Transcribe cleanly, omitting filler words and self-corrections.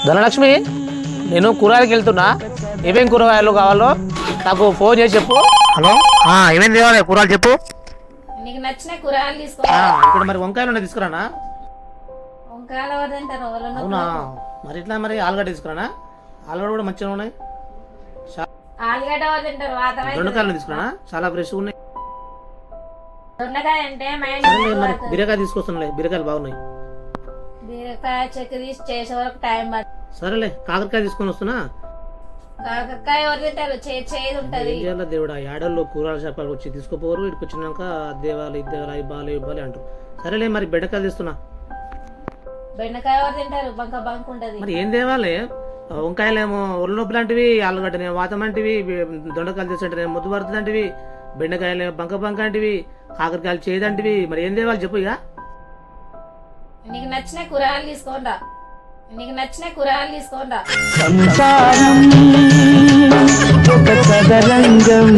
ధనలక్ష్మి, నేను కూరగాయలకి వెళ్తున్నా. ఏమేం కూరగాయలు కావాలో నాకు ఫోన్ చేసి చెప్పు. హలో, ఏమేం తేవాలి కూరగాయలు చెప్పు. నీకు నచ్చిన కూరగాయలు తీసుకో. ఇక్కడ మరి వంకాయలు ఉన్నాయి, తీసుకురానా? వంకాయలు ఎవరు తింటారు? అవునా, మరి ఇట్లా మరి ఆలుగడ్డ తీసుకురానా? ఆలుగడ్డ కూడా మంచిగా ఉన్నాయి. ఆలుగడ్డ ఎవరు తింటారు? దొండకాయలు తీసుకురానా? చాలా ఫ్రెష్గా ఉన్నాయి. దొండకాయ అంటే మరి బీరకాయ తీసుకొస్తున్నాయి, బీరకాయలు బాగున్నాయి. బీరకాయ చెక్కు తీసి చేసే వరకు టైం పడుతుంది. సరేలే, కాకరకాయ తీసుకొని వస్తున్నా. కాకరకాయ ఎవరు తింటారు? చేదు ఉంటది. ఏం చేయాలి దేవుడా, ఏడల్లో కూరగాయల షాపాలకు వచ్చి తీసుకోపోరు, ఇక్కడికి వచ్చినాక దేవాలి ఇద్దేవాలి ఇవ్వాలి ఇవ్వాలి అంటారు. సరేలే, మరి బెండకాయలు తీస్తున్నా. బెండకాయ ఎవరు తింటారు? బంక ఉంటది. మరి ఏం తేవాలి? వంకాయలేమో ఒళ్ళు నొప్పి లాంటివి, ఆలుగడ్డనేమో వాతం అంటివి, దొండకాయలు తీసుకుంటేనేమో ముద్దు పడుతుందంటివి, బెండకాయలేమో బంక అంటివి, కాకరకాయలు చేయదంటివి. మరి ఏం తేవాలి చెప్పు. ఇక నీకు నచ్చిన కూరగాయలు తీసుకోండా. నీకు నచ్చిన కూరగాయలు తీసుకోండా. సంసారం ఒక చదరంగం.